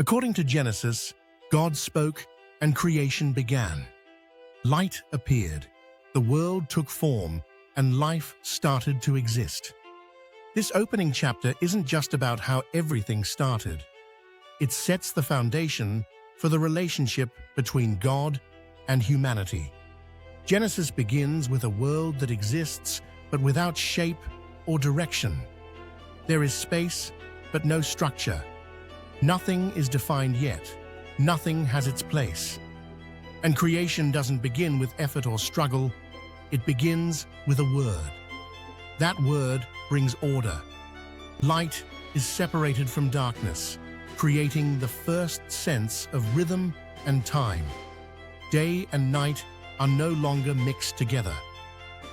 According to Genesis, God spoke and creation began. Light appeared, the world took form, and life started to exist. This opening chapter isn't just about how everything started. It sets the foundation for the relationship between God and humanity. Genesis begins with a world that exists but without shape or direction. There is space but no structure. Nothing is defined yet. Nothing has its place. And creation doesn't begin with effort or struggle. It begins with a word. That word brings order. Light is separated from darkness, creating the first sense of rhythm and time. Day and night are no longer mixed together.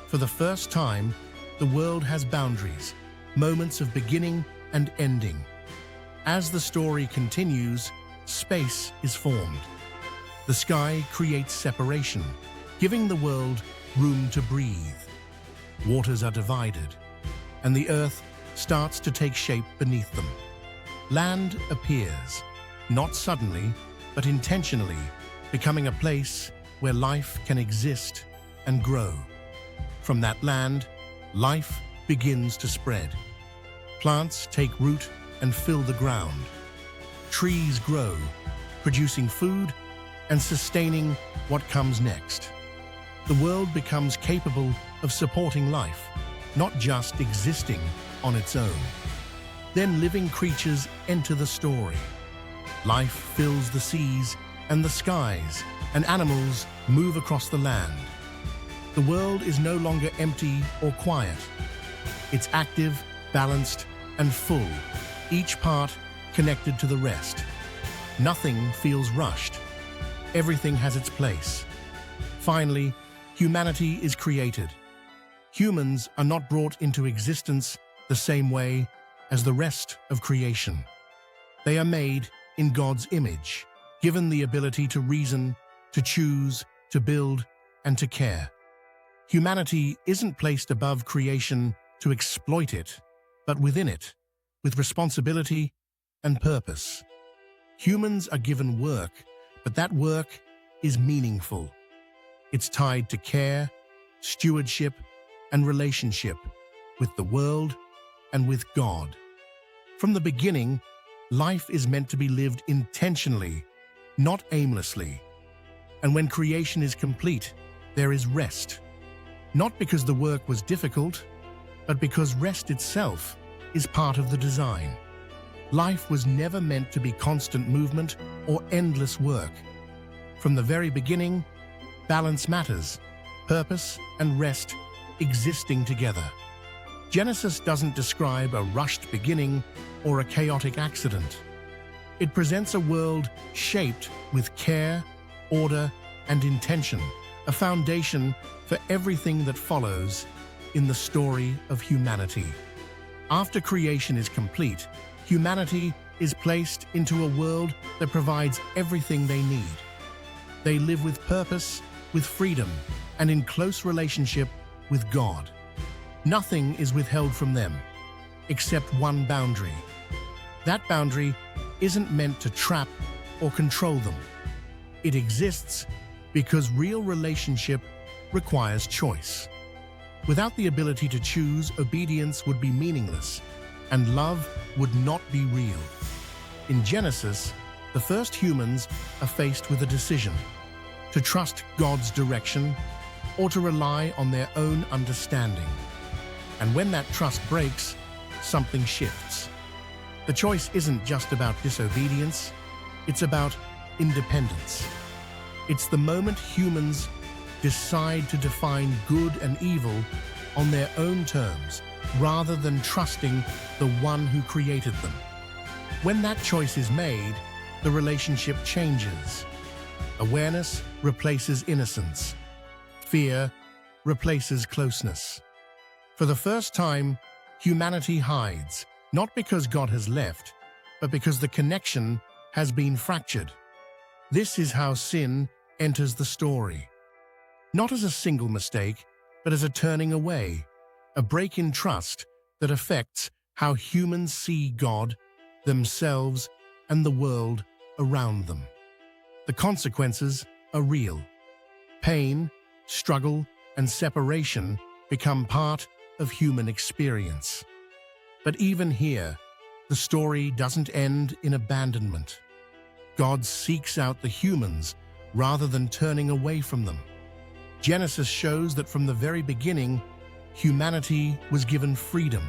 For the first time, the world has boundaries, moments of beginning and ending. As the story continues, space is formed. The sky creates separation, giving the world room to breathe. Waters are divided, and the earth starts to take shape beneath them. Land appears, not suddenly, but intentionally, becoming a place where life can exist and grow. From that land, life begins to spread. Plants take root and fill the ground. Trees grow, producing food and sustaining what comes next. The world becomes capable of supporting life, not just existing on its own. Then living creatures enter the story. Life fills the seas and the skies, and animals move across the land. The world is no longer empty or quiet. It's active, balanced, and full, each part connected to the rest. Nothing feels rushed. Everything has its place. Finally, humanity is created. Humans are not brought into existence the same way as the rest of creation. They are made in God's image, given the ability to reason, to choose, to build, and to care. Humanity isn't placed above creation to exploit it, but within it, with responsibility and purpose. Humans are given work, but that work is meaningful. It's tied to care, stewardship, and relationship with the world and with God. From the beginning, life is meant to be lived intentionally, not aimlessly. And when creation is complete, there is rest. Not because the work was difficult, but because rest itself is part of the design. Life was never meant to be constant movement or endless work. From the very beginning, balance matters, purpose and rest existing together. Genesis doesn't describe a rushed beginning or a chaotic accident. It presents a world shaped with care, order, and intention, a foundation for everything that follows in the story of humanity. After creation is complete, humanity is placed into a world that provides everything they need. They live with purpose, with freedom, and in close relationship with God. Nothing is withheld from them, except one boundary. That boundary isn't meant to trap or control them. It exists because real relationship requires choice. Without the ability to choose, obedience would be meaningless, and love would not be real. In Genesis, the first humans are faced with a decision: to trust God's direction or to rely on their own understanding. And when that trust breaks, something shifts. The choice isn't just about disobedience, it's about independence. It's the moment humans decide to define good and evil on their own terms, rather than trusting the one who created them. When that choice is made, the relationship changes. Awareness replaces innocence. Fear replaces closeness. For the first time, humanity hides, not because God has left, but because the connection has been fractured. This is how sin enters the story. Not as a single mistake, but as a turning away, a break in trust that affects how humans see God, themselves, and the world around them. The consequences are real. Pain, struggle, and separation become part of human experience. But even here, the story doesn't end in abandonment. God seeks out the humans rather than turning away from them. Genesis shows that from the very beginning, humanity was given freedom,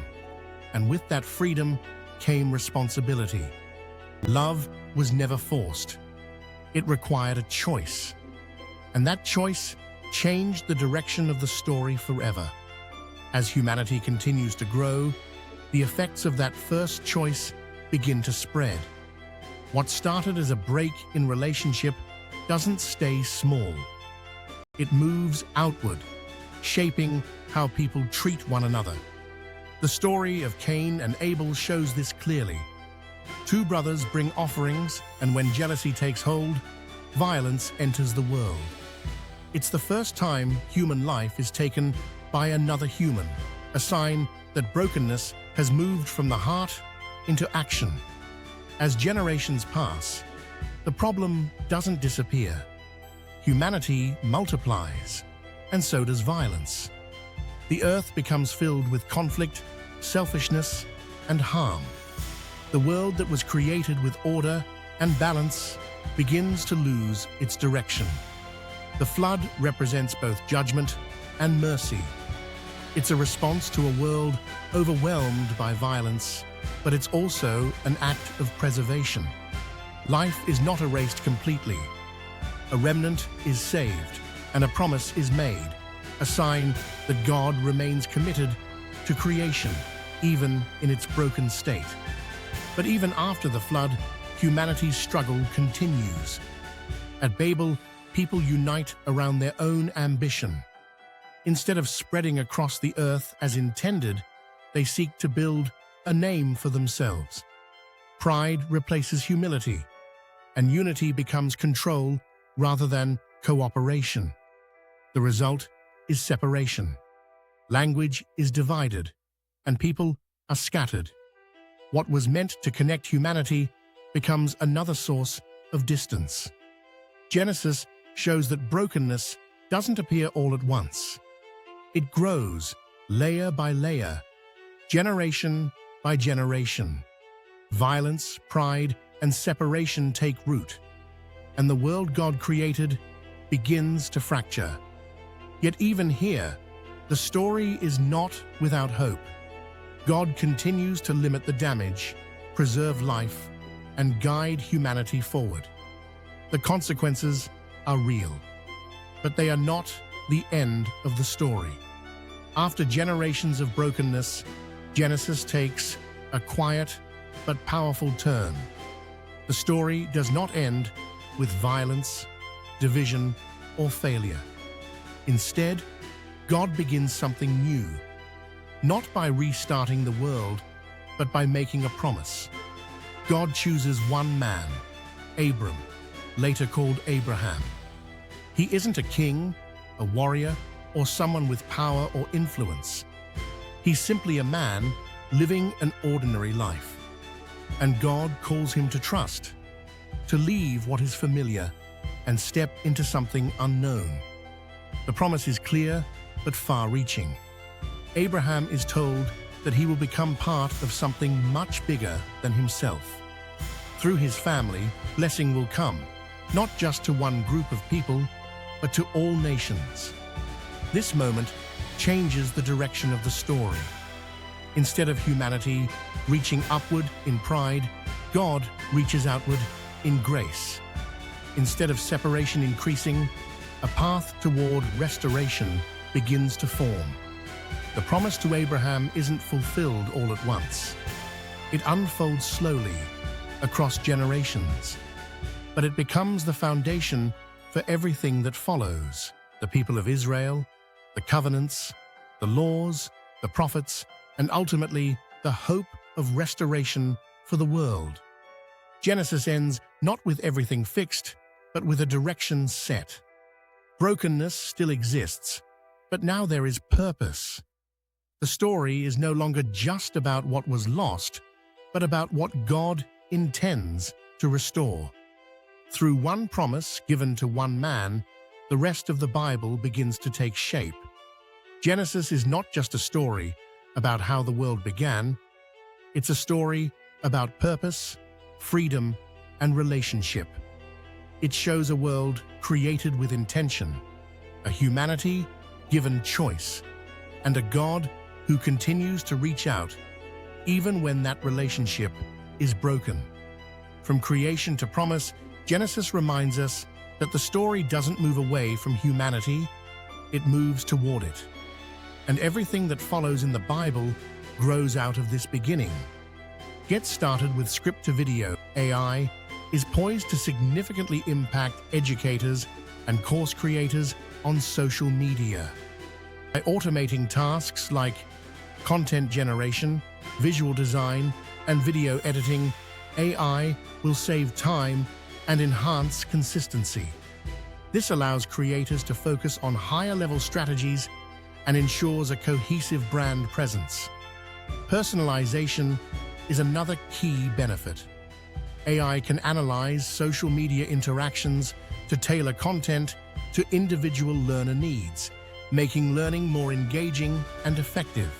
and with that freedom came responsibility. Love was never forced. It required a choice, and that choice changed the direction of the story forever. As humanity continues to grow, the effects of that first choice begin to spread. What started as a break in relationship doesn't stay small. It moves outward, shaping how people treat one another. The story of Cain and Abel shows this clearly. Two brothers bring offerings, and when jealousy takes hold, violence enters the world. It's the first time human life is taken by another human, a sign that brokenness has moved from the heart into action. As generations pass, the problem doesn't disappear. Humanity multiplies, and so does violence. The earth becomes filled with conflict, selfishness, and harm. The world that was created with order and balance begins to lose its direction. The flood represents both judgment and mercy. It's a response to a world overwhelmed by violence, but it's also an act of preservation. Life is not erased completely. A remnant is saved, and a promise is made, a sign that God remains committed to creation, even in its broken state. But even after the flood, humanity's struggle continues. At Babel, people unite around their own ambition. Instead of spreading across the earth as intended, they seek to build a name for themselves. Pride replaces humility, and unity becomes control rather than cooperation. The result is separation. Language is divided, and people are scattered. What was meant to connect humanity becomes another source of distance. Genesis shows that brokenness doesn't appear all at once. It grows layer by layer, generation by generation. Violence, pride, and separation take root, and the world God created begins to fracture. Yet even here, the story is not without hope. God continues to limit the damage, preserve life, and guide humanity forward. The consequences are real, but they are not the end of the story. After generations of brokenness, Genesis takes a quiet but powerful turn. The story does not end with violence, division, or failure. Instead, God begins something new, not by restarting the world, but by making a promise. God chooses one man, Abram, later called Abraham. He isn't a king, a warrior, or someone with power or influence. He's simply a man living an ordinary life. And God calls him to trust, to leave what is familiar and step into something unknown. The promise is clear but far-reaching. Abraham is told that he will become part of something much bigger than himself. Through his family, blessing will come, not just to one group of people, but to all nations. This moment changes the direction of the story. Instead of humanity reaching upward in pride, God reaches outward in grace. Instead of separation increasing, a path toward restoration begins to form. The promise to Abraham isn't fulfilled all at once. It unfolds slowly across generations, but it becomes the foundation for everything that follows: the people of Israel, the covenants, the laws, the prophets, and ultimately the hope of restoration for the world. Genesis ends not with everything fixed, but with a direction set. Brokenness still exists, but now there is purpose. The story is no longer just about what was lost, but about what God intends to restore. Through one promise given to one man, the rest of the Bible begins to take shape. Genesis is not just a story about how the world began, it's a story about purpose, freedom, and relationship. It shows a world created with intention, a humanity given choice, and a God who continues to reach out even when that relationship is broken. From creation to promise, Genesis reminds us that the story doesn't move away from humanity, it moves toward it. And everything that follows in the Bible grows out of this beginning. Get started with script-to-video. AI is poised to significantly impact educators and course creators on social media. By automating tasks like content generation, visual design, and video editing, AI will save time and enhance consistency. This allows creators to focus on higher-level strategies and ensures a cohesive brand presence. Personalization is another key benefit. AI can analyze social media interactions to tailor content to individual learner needs, making learning more engaging and effective.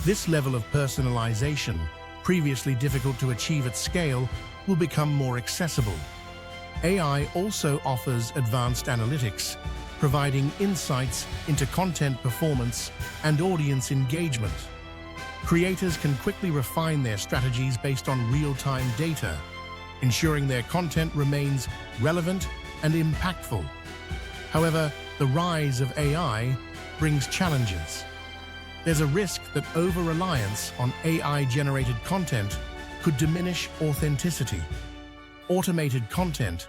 This level of personalization, previously difficult to achieve at scale, will become more accessible. AI also offers advanced analytics, providing insights into content performance and audience engagement. Creators can quickly refine their strategies based on real-time data, ensuring their content remains relevant and impactful. However, the rise of AI brings challenges. There's a risk that over-reliance on AI-generated content could diminish authenticity. Automated content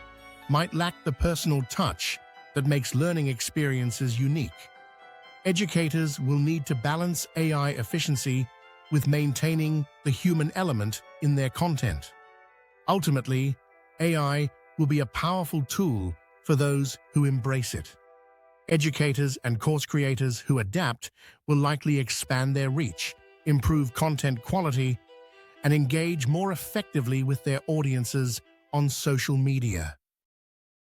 might lack the personal touch that makes learning experiences unique. Educators will need to balance AI efficiency with maintaining the human element in their content. Ultimately, AI will be a powerful tool for those who embrace it. Educators and course creators who adapt will likely expand their reach, improve content quality, and engage more effectively with their audiences on social media.